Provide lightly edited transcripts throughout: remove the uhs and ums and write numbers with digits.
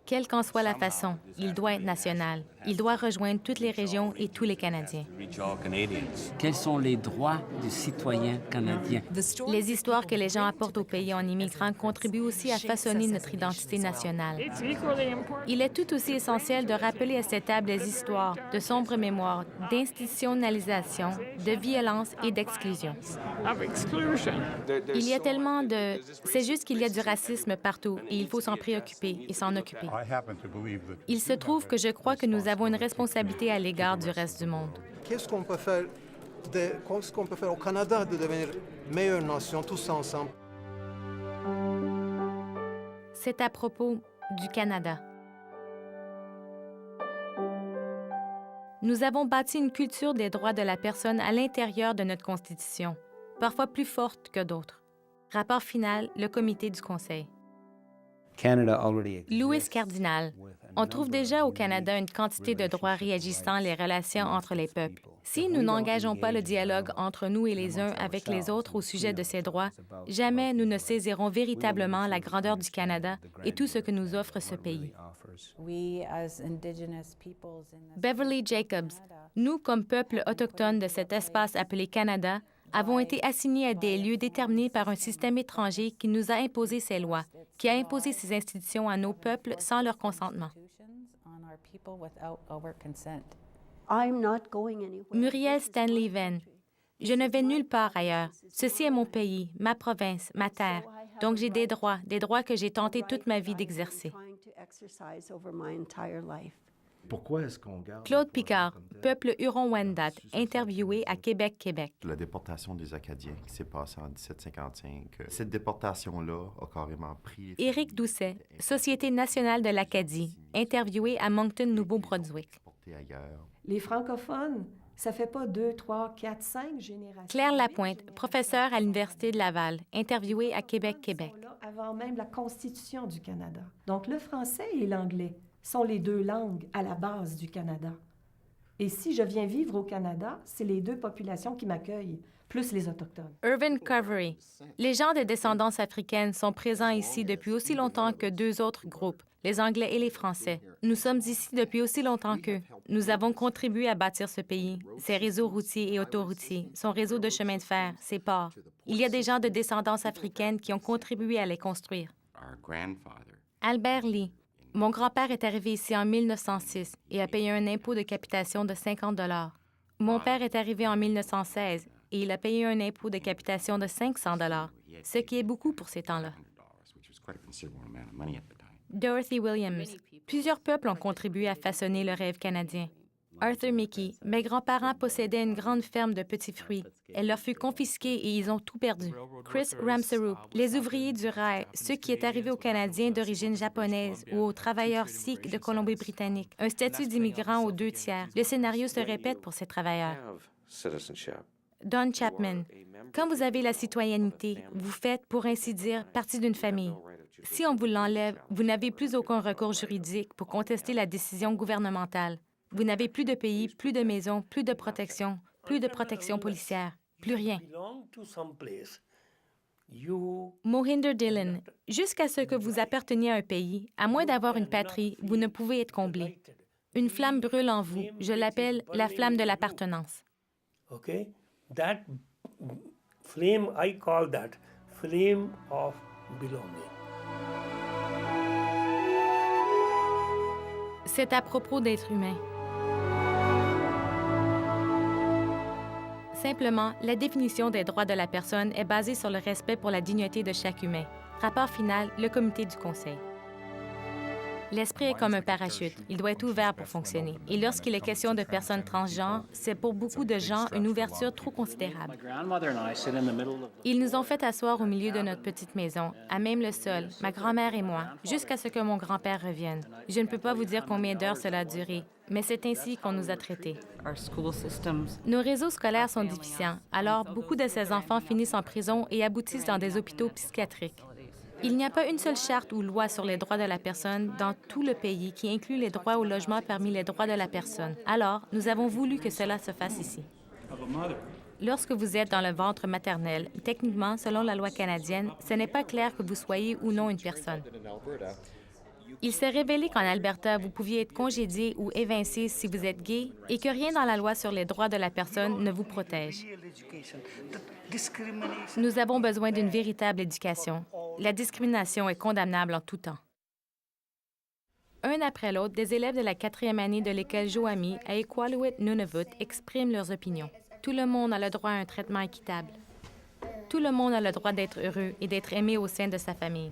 Quelle qu'en soit la façon, il doit être national. Il doit rejoindre toutes les régions et tous les Canadiens. Quels sont les droits du citoyen canadien? Les histoires que les gens apportent au pays en immigrant contribuent aussi à façonner notre identité nationale. Il est tout aussi essentiel de rappeler à cette table des histoires, de sombres mémoires, d'institutionnalisation, de violence et d'exclusion. Il y a tellement de... C'est juste qu'il y a du racisme partout et il faut s'en préoccuper et s'en occuper. Il se trouve que je crois que nous avons une responsabilité à l'égard du reste du monde. Qu'est-ce qu'on peut faire au Canada de devenir meilleure nation tous ensemble? C'est à propos du Canada. Nous avons bâti une culture des droits de la personne à l'intérieur de notre Constitution, parfois plus forte que d'autres. Rapport final, le comité du Conseil. Louis Cardinal. On trouve déjà au Canada une quantité de droits régissant les relations entre les peuples. Si nous n'engageons pas le dialogue entre nous et les uns avec les autres au sujet de ces droits, jamais nous ne saisirons véritablement la grandeur du Canada et tout ce que nous offre ce pays. Beverly Jacobs. Nous, comme peuple autochtone de cet espace appelé Canada, avons été assignés à des lieux déterminés par un système étranger qui nous a imposé ses lois, qui a imposé ses institutions à nos peuples sans leur consentement. Muriel Stanley Venn. Je ne vais nulle part ailleurs. Ceci est mon pays, ma province, ma terre. Donc j'ai des droits que j'ai tenté toute ma vie d'exercer. Pourquoi est-ce qu'on garde... Claude Picard, peuple Huron-Wendat, interviewé à Québec, Québec. La déportation des Acadiens qui s'est passée en 1755, cette déportation-là a carrément pris... Éric Doucet, Société nationale de l'Acadie, interviewé à Moncton, Nouveau-Brunswick. Les francophones, ça fait pas 2, 3, 4, 5 générations. Claire Lapointe, professeure à l'Université de Laval, interviewée à Québec, Québec. Avant même la Constitution du Canada. Donc le français et l'anglais sont les deux langues à la base du Canada. Et si je viens vivre au Canada, c'est les deux populations qui m'accueillent, plus les Autochtones. Irvin Covery. Les gens de descendance africaine sont présents ici depuis aussi longtemps que deux autres groupes, les Anglais et les Français. Nous sommes ici depuis aussi longtemps qu'eux. Nous avons contribué à bâtir ce pays, ses réseaux routiers et autoroutiers, son réseau de chemins de fer, ses ports. Il y a des gens de descendance africaine qui ont contribué à les construire. Albert Lee. Mon grand-père est arrivé ici en 1906 et a payé un impôt de capitation de 50 $. Mon père est arrivé en 1916 et il a payé un impôt de capitation de 500 $, ce qui est beaucoup pour ces temps-là. Dorothy Williams. Plusieurs peuples ont contribué à façonner le rêve canadien. Arthur Mickey. Mes grands-parents possédaient une grande ferme de petits fruits. Elle leur fut confisquée et ils ont tout perdu. Chris Ramseroop. Les ouvriers du rail, ceux qui est arrivé aux Canadiens d'origine japonaise ou aux travailleurs sikhs de Colombie-Britannique. Un statut d'immigrant aux 2/3. Le scénario se répète pour ces travailleurs. Don Chapman. Quand vous avez la citoyenneté, vous faites, pour ainsi dire, partie d'une famille. Si on vous l'enlève, vous n'avez plus aucun recours juridique pour contester la décision gouvernementale. Vous n'avez plus de pays, plus de maisons, plus de protection policière, plus rien. Mohinder Dillon, jusqu'à ce que vous apparteniez à un pays, à moins d'avoir une patrie, vous ne pouvez être comblé. Une flamme brûle en vous. Je l'appelle la flamme de l'appartenance. Okay, that flame, I call that flame of belonging. C'est à propos d'être humain. Simplement, la définition des droits de la personne est basée sur le respect pour la dignité de chaque humain. Rapport final, le comité du Conseil. L'esprit est comme un parachute. Il doit être ouvert pour fonctionner. Et lorsqu'il est question de personnes transgenres, c'est pour beaucoup de gens une ouverture trop considérable. Ils nous ont fait asseoir au milieu de notre petite maison, à même le sol, ma grand-mère et moi, jusqu'à ce que mon grand-père revienne. Je ne peux pas vous dire combien d'heures cela a duré, mais c'est ainsi qu'on nous a traités. Nos réseaux scolaires sont déficients, alors beaucoup de ces enfants finissent en prison et aboutissent dans des hôpitaux psychiatriques. Il n'y a pas une seule charte ou loi sur les droits de la personne dans tout le pays qui inclut les droits au logement parmi les droits de la personne. Alors, nous avons voulu que cela se fasse ici. Lorsque vous êtes dans le ventre maternel, techniquement, selon la loi canadienne, ce n'est pas clair que vous soyez ou non une personne. Il s'est révélé qu'en Alberta, vous pouviez être congédié ou évincé si vous êtes gay et que rien dans la loi sur les droits de la personne ne vous protège. Nous avons besoin d'une véritable éducation. La discrimination est condamnable en tout temps. Un après l'autre, des élèves de la 4e année de l'école Joami à Iqaluit-Nunavut expriment leurs opinions. Tout le monde a le droit à un traitement équitable. Tout le monde a le droit d'être heureux et d'être aimé au sein de sa famille.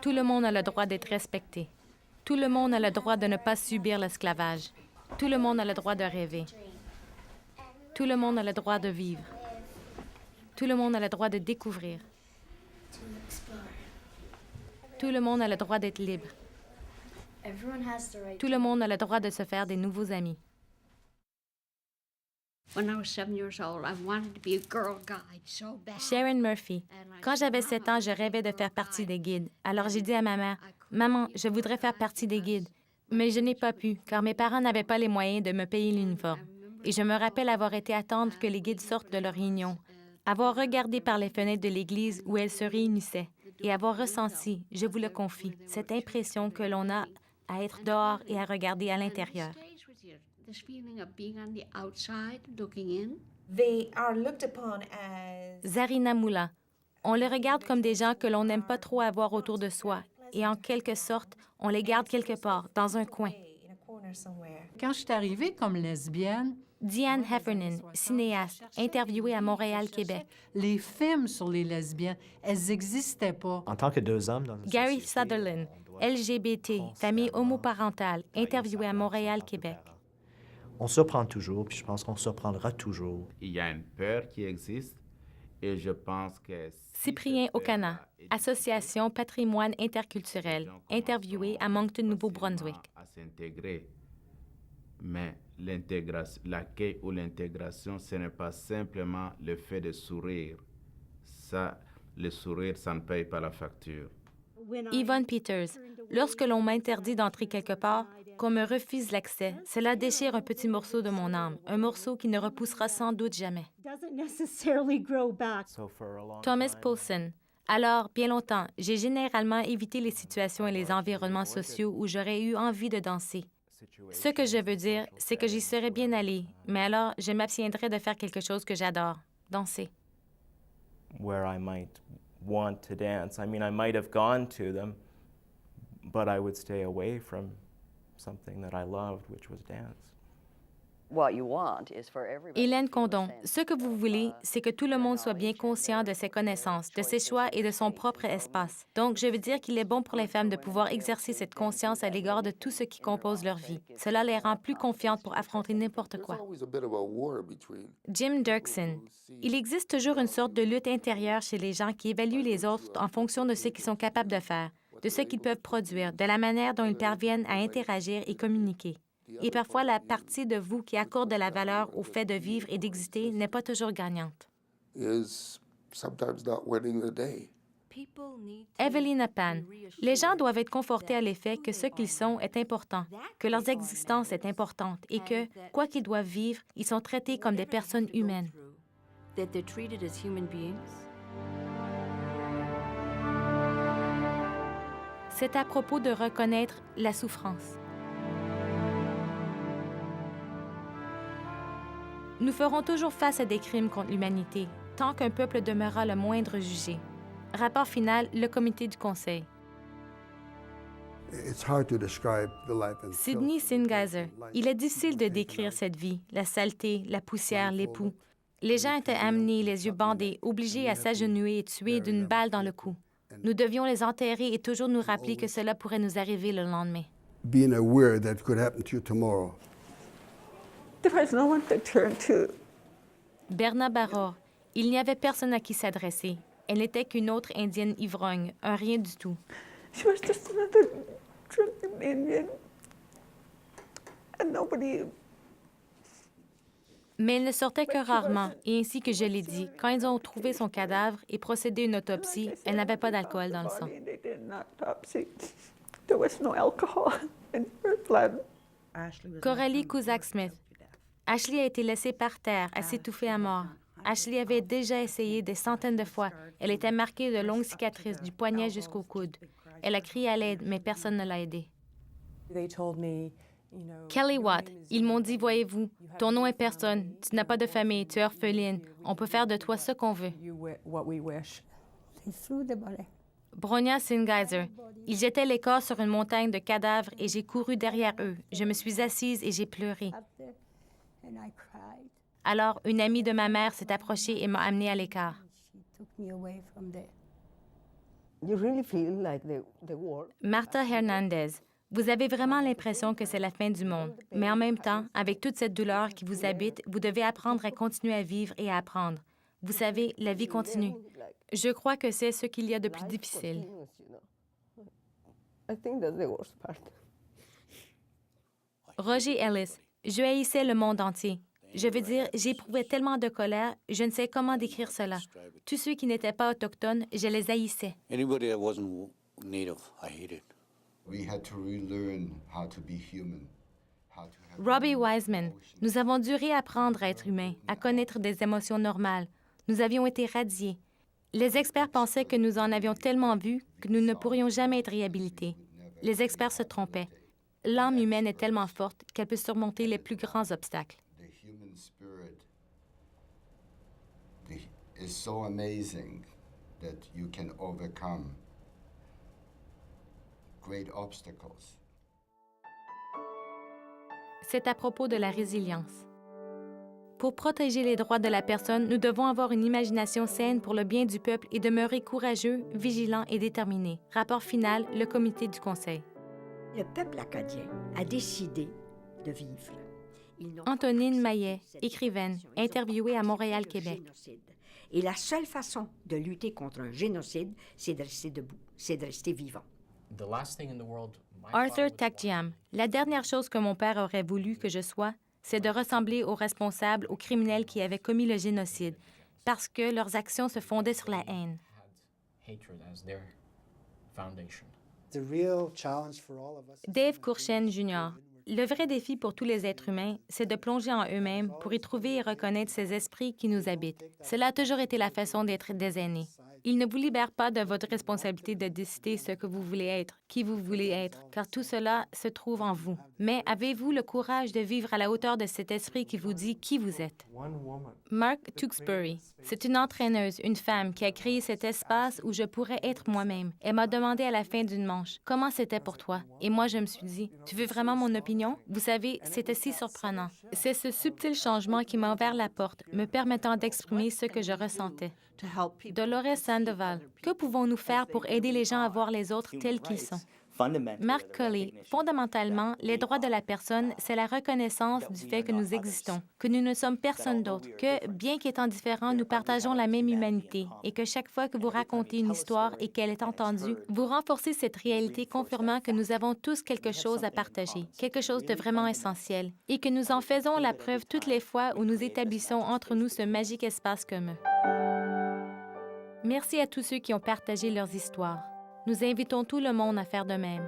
Tout le monde a le droit d'être respecté. Tout le monde a le droit de ne pas subir l'esclavage. Tout le monde a le droit de rêver. Tout le monde a le droit de vivre. Tout le monde a le droit de découvrir. Tout le monde a le droit d'être libre. Tout le monde a le droit de se faire des nouveaux amis. Sharon Murphy. Quand j'avais 7 ans, je rêvais de faire partie des guides. Alors j'ai dit à ma mère, « Maman, je voudrais faire partie des guides. » Mais je n'ai pas pu, car mes parents n'avaient pas les moyens de me payer l'uniforme. Et je me rappelle avoir été attendre que les guides sortent de leur réunion, avoir regardé par les fenêtres de l'église où elles se réunissaient et avoir ressenti, je vous le confie, cette impression que l'on a à être dehors et à regarder à l'intérieur. Zarina Moula. On les regarde comme des gens que l'on n'aime pas trop avoir autour de soi et en quelque sorte, on les garde quelque part, dans un coin. Quand je suis arrivée comme lesbienne, Diane Heffernan, cinéaste, interviewée à Montréal, Québec. les films sur les lesbiennes, elles n'existaient pas. En tant que deux hommes dans une Gary société, Sutherland, LGBT, famille homoparentale, interviewée à Montréal, Québec. On surprend toujours, puis je pense qu'on surprendra toujours. Il y a une peur qui existe et je pense que... Cyprien Okana, Association Patrimoine interculturel, interviewé à Moncton, Nouveau-Brunswick. À s'intégrer. Mais l'accueil ou l'intégration, ce n'est pas simplement le fait de sourire. Ça, le sourire, ça ne paye pas la facture. Yvonne Peters, lorsque l'on m'interdit d'entrer quelque part, qu'on me refuse l'accès, cela déchire un petit morceau de mon âme, un morceau qui ne repoussera sans doute jamais. Thomas Poulsen. Alors, bien longtemps, j'ai généralement évité les situations et les environnements sociaux où j'aurais eu envie de danser. Ce que je veux dire, c'est que j'y serais bien allée, mais alors je m'abstiendrais de faire quelque chose que j'adore, danser. Where I might want to dance. I mean, I might have gone to them, but I would stay away from something that I loved, which was dance. Hélène Condon, ce que vous voulez, c'est que tout le monde soit bien conscient de ses connaissances, de ses choix et de son propre espace. Donc, je veux dire qu'il est bon pour les femmes de pouvoir exercer cette conscience à l'égard de tout ce qui compose leur vie. Cela les rend plus confiantes pour affronter n'importe quoi. Jim Dirksen. Il existe toujours une sorte de lutte intérieure chez les gens qui évaluent les autres en fonction de ce qu'ils sont capables de faire, de ce qu'ils peuvent produire, de la manière dont ils parviennent à interagir et communiquer. Et parfois, la partie de vous qui accorde de la valeur au fait de vivre et d'exister n'est pas toujours gagnante. Evelina Pan. Les gens doivent être confortés à l'effet que ce qu'ils sont est important, que leur existence est importante et que, quoi qu'ils doivent vivre, ils sont traités comme des personnes humaines. C'est à propos de reconnaître la souffrance. Nous ferons toujours face à des crimes contre l'humanité, tant qu'un peuple demeurera le moindre jugé. Rapport final, le comité du Conseil. Sidney Singeiser. Il est difficile de décrire cette vie, la saleté, la poussière, l'époux. Les gens étaient amenés, les yeux bandés, obligés à s'agenouiller et tués d'une balle dans le cou. Nous devions les enterrer et toujours nous rappeler que cela pourrait nous arriver le lendemain. Berna Baror. Il n'y avait personne à qui s'adresser. Elle n'était qu'une autre Indienne ivrogne, un rien du tout. Mais elle ne sortait que rarement, et ainsi que je l'ai dit, quand ils ont trouvé son cadavre et procédé à une autopsie, elle n'avait pas d'alcool dans le sang. Coralie Cusack-Smith. Ashley a été laissée par terre, à s'étouffer à mort. Ashley avait déjà essayé des centaines de fois. Elle était marquée de longues cicatrices du poignet jusqu'au coude. Elle a crié à l'aide, mais personne ne l'a aidée. Kelly Watt, ils m'ont dit, voyez-vous, ton nom est personne, tu n'as pas de famille, tu es orpheline, on peut faire de toi ce qu'on veut. Bronya Singeiser, ils jetaient les corps sur une montagne de cadavres et j'ai couru derrière eux. Je me suis assise et j'ai pleuré. Alors, une amie de ma mère s'est approchée et m'a amenée à l'écart. Martha Hernandez, vous avez vraiment l'impression que c'est la fin du monde, mais en même temps, avec toute cette douleur qui vous habite, vous devez apprendre à continuer à vivre et à apprendre. Vous savez, la vie continue. Je crois que c'est ce qu'il y a de plus difficile. Roger Ellis, je haïssais le monde entier. Je veux dire, j'éprouvais tellement de colère, je ne sais comment décrire cela. Tous ceux qui n'étaient pas autochtones, je les haïssais. Anybody that wasn't native, I hated. We had to relearn how to be human. Robbie Wiseman, nous avons dû réapprendre à être humains, à connaître des émotions normales. Nous avions été radiés. Les experts pensaient que nous en avions tellement vu que nous ne pourrions jamais être réhabilités. Les experts se trompaient. L'âme humaine est tellement forte qu'elle peut surmonter les plus grands obstacles. The human spirit is so amazing that you can overcome great obstacles. C'est à propos de la résilience. Pour protéger les droits de la personne, nous devons avoir une imagination saine pour le bien du peuple et demeurer courageux, vigilants et déterminés. Rapport final, le comité du Conseil. Le peuple acadien a décidé de vivre. Antonine Maillet, écrivaine, interviewée à Montréal, Québec. Et la seule façon de lutter contre un génocide, c'est de rester debout, c'est de rester vivant. Arthur Takjiam, la dernière chose que mon père aurait voulu que je sois, c'est de ressembler aux responsables, aux criminels qui avaient commis le génocide, parce que leurs actions se fondaient sur la haine. Dave Kurchen Jr. Le vrai défi pour tous les êtres humains, c'est de plonger en eux-mêmes pour y trouver et reconnaître ces esprits qui nous habitent. Cela a toujours été la façon d'être des aînés. Ils ne vous libèrent pas de votre responsabilité de décider ce que vous voulez être, qui vous voulez être, car tout cela se trouve en vous. Mais avez-vous le courage de vivre à la hauteur de cet esprit qui vous dit qui vous êtes? Mark Tewksbury, c'est une entraîneuse, une femme qui a créé cet espace où je pourrais être moi-même. Elle m'a demandé à la fin d'une manche, comment c'était pour toi? Et moi, je me suis dit, tu veux vraiment mon opinion? Vous savez, c'était si surprenant. C'est ce subtil changement qui m'a ouvert la porte, me permettant d'exprimer ce que je ressentais. Dolores Sandoval, que pouvons-nous faire pour aider les gens à voir les autres tels qu'ils sont? Mark Colley, fondamentalement, les droits de la personne, c'est la reconnaissance du fait que nous existons, que nous ne sommes personne d'autre, que, bien qu'étant différents, nous partageons la même humanité et que chaque fois que vous racontez une histoire et qu'elle est entendue, vous renforcez cette réalité confirmant que nous avons tous quelque chose à partager, quelque chose de vraiment essentiel, et que nous en faisons la preuve toutes les fois où nous établissons entre nous ce magique espace commun. Merci à tous ceux qui ont partagé leurs histoires. Nous invitons tout le monde à faire de même.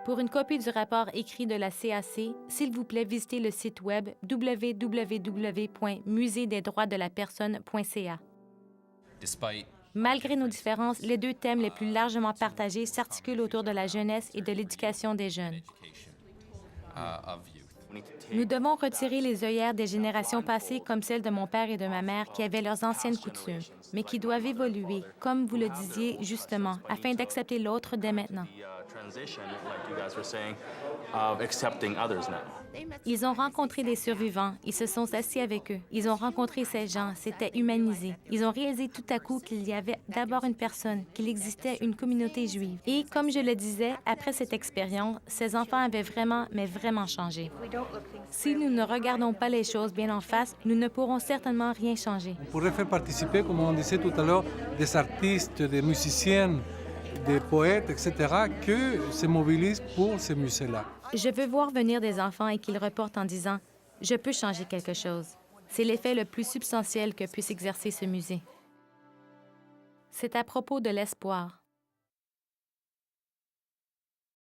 Pour une copie du rapport écrit de la CAC, s'il vous plaît, visitez le site web www.muséedesdroitsdelapersonne.ca. Malgré nos différences, les deux thèmes les plus largement partagés s'articulent autour de la jeunesse et de l'éducation des jeunes. Nous devons retirer les œillères des générations passées comme celles de mon père et de ma mère qui avaient leurs anciennes coutumes, mais qui doivent évoluer, comme vous le disiez justement, afin d'accepter l'autre dès maintenant. Ils ont rencontré des survivants, ils se sont assis avec eux. Ils ont rencontré ces gens, c'était humanisé. Ils ont réalisé tout à coup qu'il y avait d'abord une personne, qu'il existait une communauté juive. Et comme je le disais, après cette expérience, ces enfants avaient vraiment, mais vraiment changé. Si nous ne regardons pas les choses bien en face, nous ne pourrons certainement rien changer. On pourrait faire participer, comme on disait tout à l'heure, des artistes, des musiciens, des poètes, etc., que se mobilisent pour ces musées-là. Je veux voir venir des enfants et qu'ils reportent en disant « Je peux changer quelque chose ». C'est l'effet le plus substantiel que puisse exercer ce musée. C'est à propos de l'espoir.